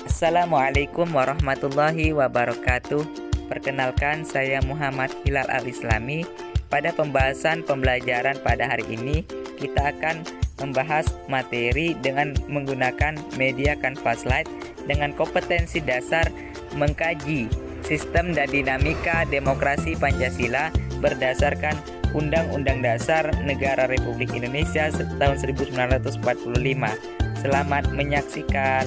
Assalamualaikum warahmatullahi wabarakatuh. Perkenalkan, saya Muhammad Hilal Al-Islami. Pada pembahasan pembelajaran pada hari ini, kita akan membahas materi dengan menggunakan media Canvas Slide dengan kompetensi dasar mengkaji sistem dan dinamika demokrasi Pancasila berdasarkan Undang-Undang Dasar Negara Republik Indonesia tahun 1945. Selamat menyaksikan.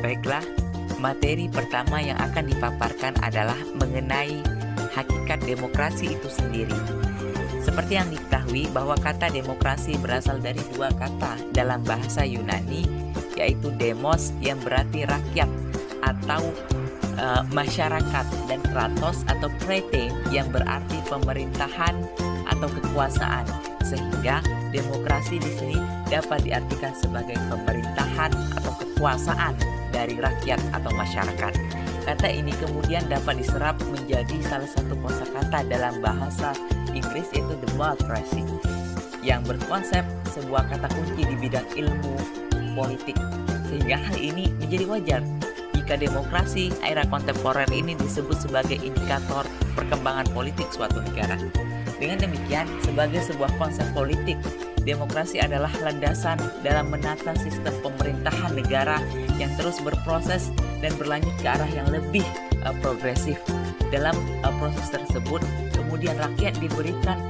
Baiklah, materi pertama yang akan dipaparkan adalah mengenai hakikat demokrasi itu sendiri. Seperti yang diketahui bahwa kata demokrasi berasal dari dua kata dalam bahasa Yunani, yaitu demos yang berarti rakyat atau masyarakat, dan kratos atau krete yang berarti pemerintahan atau kekuasaan. Sehingga demokrasi di sini dapat diartikan sebagai pemerintahan atau kekuasaan dari rakyat atau masyarakat. Kata ini kemudian dapat diserap menjadi salah satu kosakata dalam bahasa Inggris, yaitu democracy, yang berkonsep sebuah kata kunci di bidang ilmu politik. Sehingga hal ini menjadi wajar jika demokrasi era kontemporer ini disebut sebagai indikator perkembangan politik suatu negara. Dengan demikian, sebagai sebuah konsep politik, demokrasi adalah landasan dalam menata sistem pemerintahan negara yang terus berproses dan berlanjut ke arah yang lebih progresif. Dalam proses tersebut, kemudian rakyat diberikan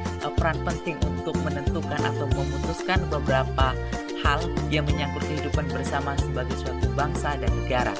peran penting untuk menentukan atau memutuskan beberapa hal yang menyangkut kehidupan bersama sebagai suatu bangsa dan negara.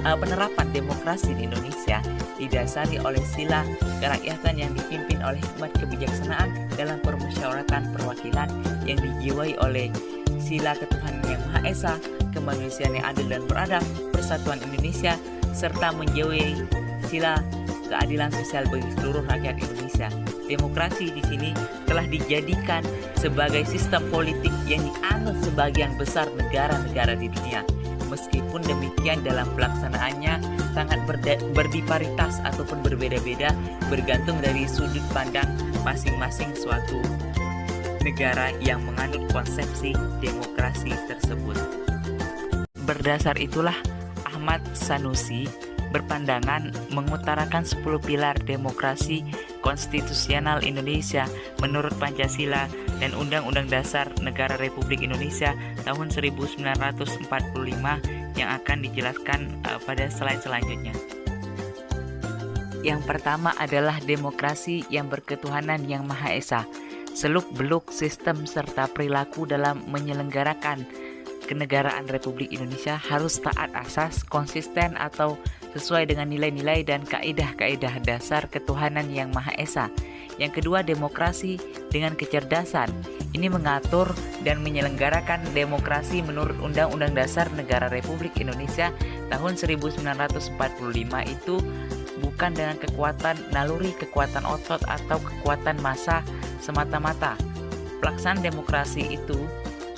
Penerapan demokrasi di Indonesia didasari oleh sila kerakyatan yang dipimpin oleh hikmat kebijaksanaan dalam permusyawaratan perwakilan yang dijiwai oleh sila ketuhanan yang Maha Esa, kemanusiaan yang adil dan beradab, persatuan Indonesia, serta menjiwai sila keadilan sosial bagi seluruh rakyat Indonesia. Demokrasi di sini telah dijadikan sebagai sistem politik yang dianut sebagian besar negara-negara di dunia. Meskipun demikian, dalam pelaksanaannya sangat berdiparitas ataupun berbeda-beda bergantung dari sudut pandang masing-masing suatu negara yang menganut konsepsi demokrasi tersebut. Berdasar itulah Ahmad Sanusi berpandangan mengutarakan 10 pilar demokrasi konstitusional Indonesia menurut Pancasila dan Undang-Undang Dasar Negara Republik Indonesia tahun 1945 yang akan dijelaskan pada slide selanjutnya. Yang pertama adalah demokrasi yang berketuhanan yang Maha Esa. Seluk-beluk sistem serta perilaku dalam menyelenggarakan kenegaraan Republik Indonesia harus taat asas, konsisten atau sesuai dengan nilai-nilai dan kaidah-kaidah dasar ketuhanan yang Maha Esa. Yang kedua, demokrasi dengan kecerdasan. Ini mengatur dan menyelenggarakan demokrasi menurut Undang-Undang Dasar Negara Republik Indonesia tahun 1945 itu bukan dengan kekuatan naluri, kekuatan otot, atau kekuatan massa semata-mata. Pelaksanaan demokrasi itu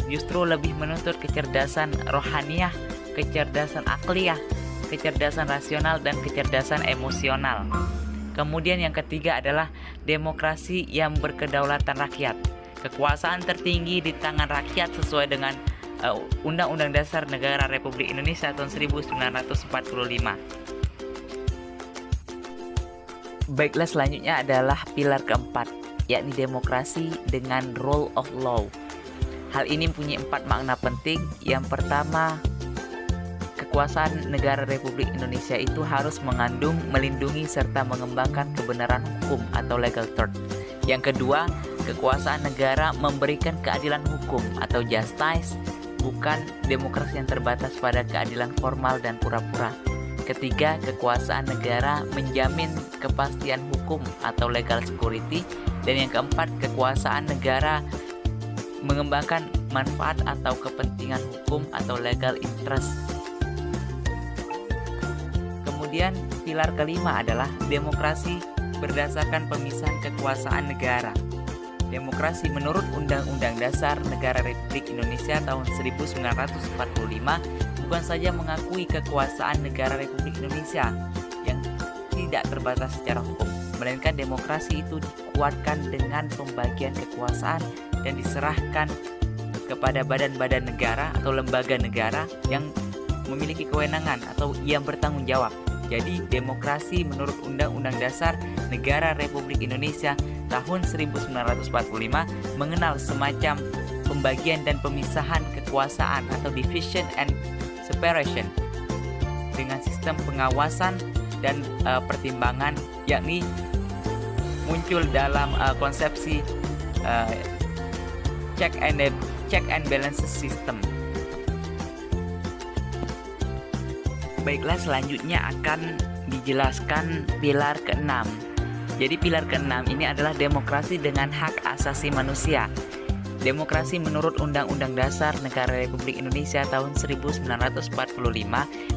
justru lebih menuntut kecerdasan rohaniah, kecerdasan akliyah, kecerdasan rasional, dan kecerdasan emosional. Kemudian yang ketiga adalah demokrasi yang berkedaulatan rakyat. Kekuasaan tertinggi di tangan rakyat sesuai dengan Undang-Undang Dasar Negara Republik Indonesia tahun 1945. Baiklah, selanjutnya adalah pilar keempat, yakni demokrasi dengan rule of law. Hal ini punya 4 makna penting. Yang pertama, kekuasaan negara Republik Indonesia itu harus mengandung, melindungi, serta mengembangkan kebenaran hukum atau legal truth. Yang kedua, kekuasaan negara memberikan keadilan hukum atau justice, bukan demokrasi yang terbatas pada keadilan formal dan pura-pura. Ketiga, kekuasaan negara menjamin kepastian hukum atau legal security. Dan yang keempat, kekuasaan negara mengembangkan manfaat atau kepentingan hukum atau legal interest. Kemudian pilar kelima adalah demokrasi berdasarkan pemisahan kekuasaan negara. Demokrasi menurut Undang-Undang Dasar Negara Republik Indonesia tahun 1945 bukan saja mengakui kekuasaan negara Republik Indonesia yang tidak terbatas secara hukum, melainkan demokrasi itu dikuatkan dengan pembagian kekuasaan dan diserahkan kepada badan-badan negara atau lembaga negara yang memiliki kewenangan atau yang bertanggung jawab. Jadi demokrasi menurut Undang-Undang Dasar Negara Republik Indonesia tahun 1945 mengenal semacam pembagian dan pemisahan kekuasaan atau division and separation dengan sistem pengawasan dan pertimbangan, yakni muncul dalam konsepsi check and balances system. Baiklah, selanjutnya akan dijelaskan pilar ke-6. Jadi pilar ke-6 ini adalah demokrasi dengan hak asasi manusia. Demokrasi menurut Undang-Undang Dasar Negara Republik Indonesia tahun 1945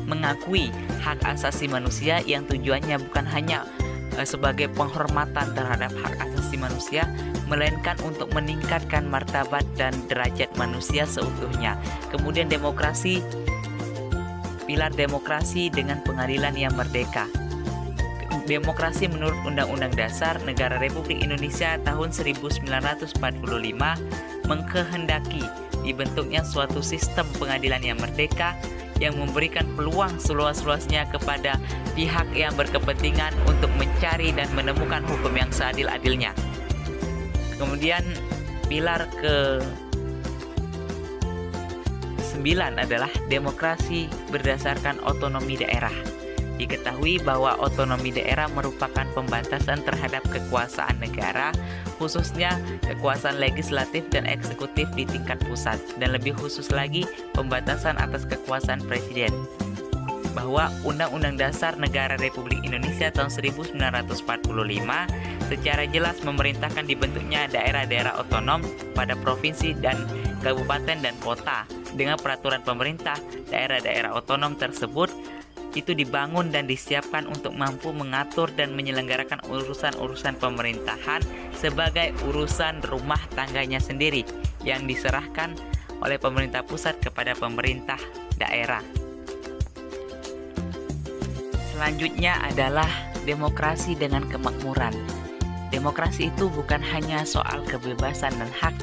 mengakui hak asasi manusia yang tujuannya bukan hanya sebagai penghormatan terhadap hak asasi manusia, melainkan untuk meningkatkan martabat dan derajat manusia seutuhnya. Kemudian pilar demokrasi dengan pengadilan yang merdeka. Demokrasi menurut Undang-Undang Dasar Negara Republik Indonesia tahun 1945 mengkehendaki dibentuknya suatu sistem pengadilan yang merdeka yang memberikan peluang seluas-luasnya kepada pihak yang berkepentingan untuk mencari dan menemukan hukum yang seadil-adilnya. Kemudian pilar ke-9 adalah demokrasi berdasarkan otonomi daerah. Diketahui bahwa otonomi daerah merupakan pembatasan terhadap kekuasaan negara, khususnya kekuasaan legislatif dan eksekutif di tingkat pusat, dan lebih khusus lagi pembatasan atas kekuasaan presiden. Bahwa Undang-Undang Dasar Negara Republik Indonesia tahun 1945 secara jelas memerintahkan dibentuknya daerah-daerah otonom pada provinsi dan kabupaten dan kota. Dengan peraturan pemerintah, daerah-daerah otonom tersebut itu dibangun dan disiapkan untuk mampu mengatur dan menyelenggarakan urusan-urusan pemerintahan sebagai urusan rumah tangganya sendiri yang diserahkan oleh pemerintah pusat kepada pemerintah daerah. Selanjutnya adalah demokrasi dengan kemakmuran. Demokrasi itu bukan hanya soal kebebasan dan hak,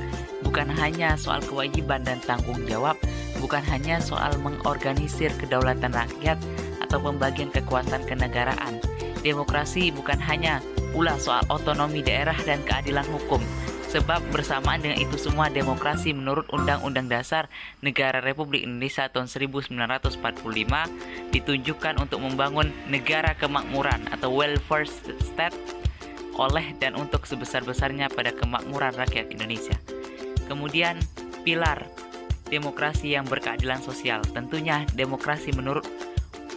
bukan hanya soal kewajiban dan tanggung jawab, bukan hanya soal mengorganisir kedaulatan rakyat atau pembagian kekuasaan kenegaraan. Demokrasi bukan hanya pula soal otonomi daerah dan keadilan hukum. Sebab bersamaan dengan itu semua, demokrasi menurut Undang-Undang Dasar Negara Republik Indonesia tahun 1945 ditujukan untuk membangun negara kemakmuran atau welfare state oleh dan untuk sebesar-besarnya pada kemakmuran rakyat Indonesia. Kemudian pilar demokrasi yang berkeadilan sosial. Tentunya demokrasi menurut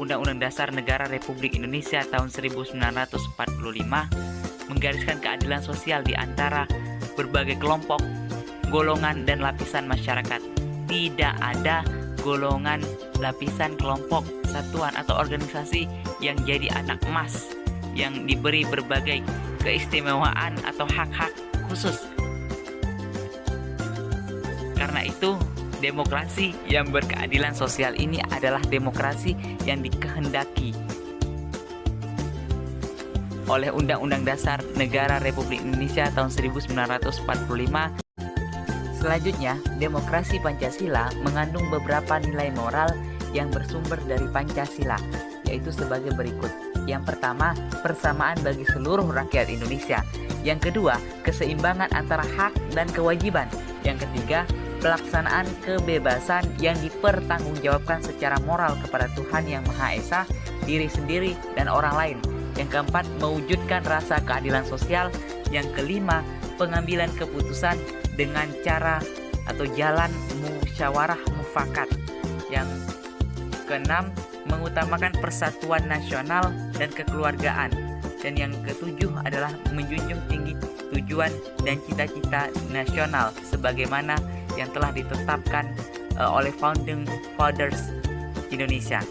Undang-Undang Dasar Negara Republik Indonesia tahun 1945 menggariskan keadilan sosial di antara berbagai kelompok, golongan, dan lapisan masyarakat. Tidak ada golongan, lapisan, kelompok, satuan, atau organisasi yang jadi anak emas yang diberi berbagai keistimewaan atau hak-hak khusus. Karena itu, demokrasi yang berkeadilan sosial ini adalah demokrasi yang dikehendaki oleh Undang-Undang Dasar Negara Republik Indonesia tahun 1945. Selanjutnya, demokrasi Pancasila mengandung beberapa nilai moral yang bersumber dari Pancasila, yaitu sebagai berikut. Yang pertama, persamaan bagi seluruh rakyat Indonesia. Yang kedua, keseimbangan antara hak dan kewajiban. Yang ketiga, pelaksanaan kebebasan yang dipertanggungjawabkan secara moral kepada Tuhan Yang Maha Esa, diri sendiri, dan orang lain. Yang keempat, mewujudkan rasa keadilan sosial. Yang kelima, pengambilan keputusan dengan cara atau jalan musyawarah mufakat. Yang keenam, mengutamakan persatuan nasional dan kekeluargaan. Dan yang ketujuh adalah menjunjung tinggi tujuan dan cita-cita nasional sebagaimana yang telah ditetapkan oleh Founding Fathers Indonesia.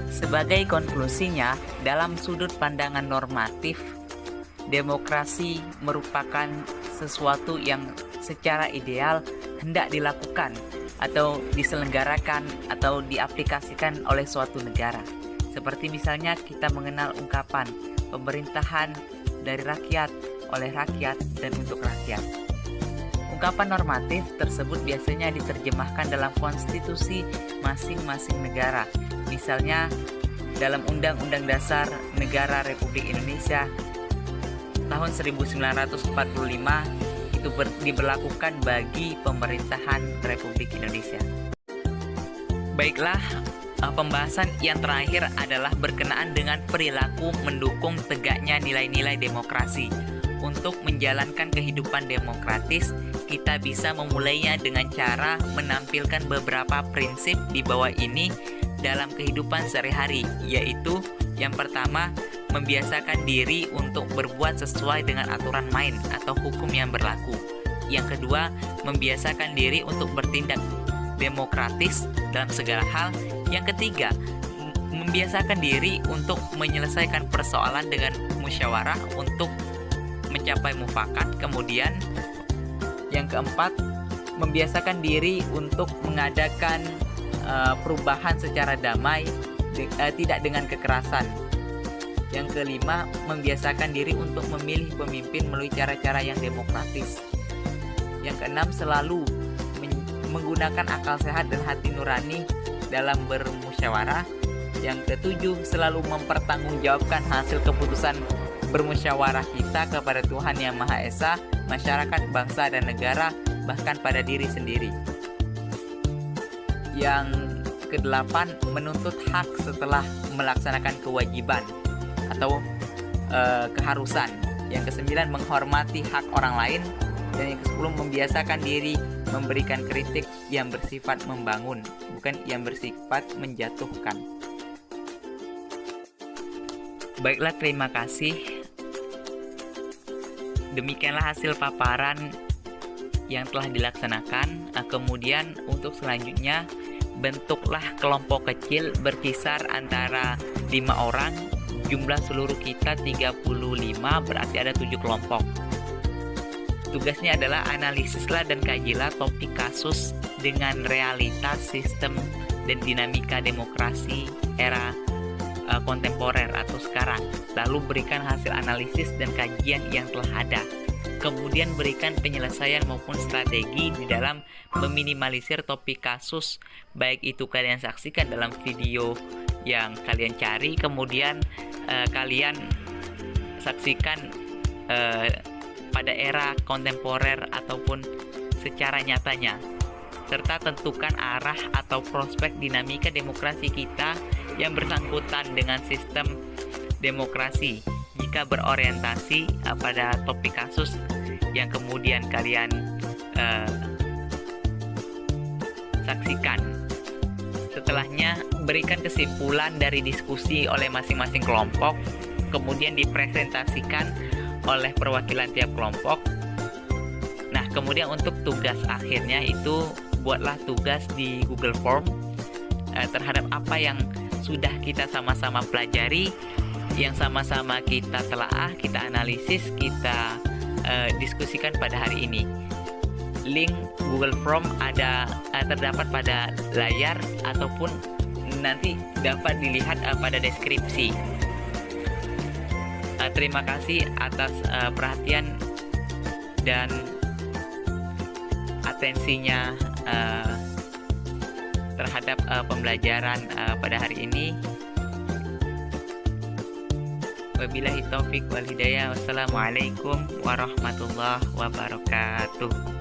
Sebagai konklusinya, dalam sudut pandangan normatif, demokrasi merupakan sesuatu yang secara ideal hendak dilakukan atau diselenggarakan atau diaplikasikan oleh suatu negara. Seperti misalnya kita mengenal ungkapan pemerintahan dari rakyat, oleh rakyat, dan untuk rakyat. Ungkapan normatif tersebut biasanya diterjemahkan dalam konstitusi masing-masing negara. Misalnya dalam Undang-Undang Dasar Negara Republik Indonesia tahun 1945 itu diberlakukan bagi pemerintahan Republik Indonesia. Baiklah, pembahasan yang terakhir adalah berkenaan dengan perilaku mendukung tegaknya nilai-nilai demokrasi. Untuk menjalankan kehidupan demokratis, kita bisa memulainya dengan cara menampilkan beberapa prinsip di bawah ini dalam kehidupan sehari-hari, yaitu yang pertama, membiasakan diri untuk berbuat sesuai dengan aturan main atau hukum yang berlaku. Yang kedua, membiasakan diri untuk bertindak demokratis dalam segala hal. Yang ketiga, membiasakan diri untuk menyelesaikan persoalan dengan musyawarah untuk mencapai mufakat. Kemudian yang keempat, membiasakan diri untuk mengadakan perubahan secara damai, tidak dengan kekerasan. Yang kelima, membiasakan diri untuk memilih pemimpin melalui cara-cara yang demokratis. Yang keenam, selalu menggunakan akal sehat dan hati nurani dalam bermusyawarah. Yang ketujuh, selalu mempertanggungjawabkan hasil keputusan bermusyawarah kita kepada Tuhan Yang Maha Esa, masyarakat, bangsa, dan negara, bahkan pada diri sendiri. Yang kedelapan, menuntut hak setelah melaksanakan kewajiban atau keharusan. Yang kesembilan, menghormati hak orang lain. Dan yang kesepuluh, membiasakan diri memberikan kritik yang bersifat membangun, bukan yang bersifat menjatuhkan. Baiklah, terima kasih. Demikianlah hasil paparan yang telah dilaksanakan. Kemudian untuk selanjutnya, bentuklah kelompok kecil berkisar antara 5 orang. Jumlah seluruh kita 35, berarti ada 7 kelompok. Tugasnya adalah analisislah dan kajilah topik kasus dengan realitas sistem dan dinamika demokrasi era kontemporer atau sekarang. Lalu berikan hasil analisis dan kajian yang telah ada. Kemudian berikan penyelesaian maupun strategi di dalam meminimalisir topik kasus, baik itu kalian saksikan dalam video yang kalian cari, kemudian kalian saksikan pada era kontemporer ataupun secara nyatanya, serta tentukan arah atau prospek dinamika demokrasi kita yang bersangkutan dengan sistem demokrasi jika berorientasi pada topik kasus yang kemudian kalian saksikan. Setelahnya, berikan kesimpulan dari diskusi oleh masing-masing kelompok, kemudian dipresentasikan oleh perwakilan tiap kelompok. Nah, kemudian untuk tugas akhirnya itu buatlah tugas di Google Form terhadap apa yang sudah kita sama-sama pelajari, yang sama-sama kita telaah, kita analisis, kita diskusikan pada hari ini. Link Google Form terdapat pada layar ataupun nanti dapat dilihat pada deskripsi. Terima kasih atas perhatian dan atensinya terhadap pembelajaran pada hari ini. Wabillahi taufik wal hidayah. Wassalamualaikum warahmatullahi wabarakatuh.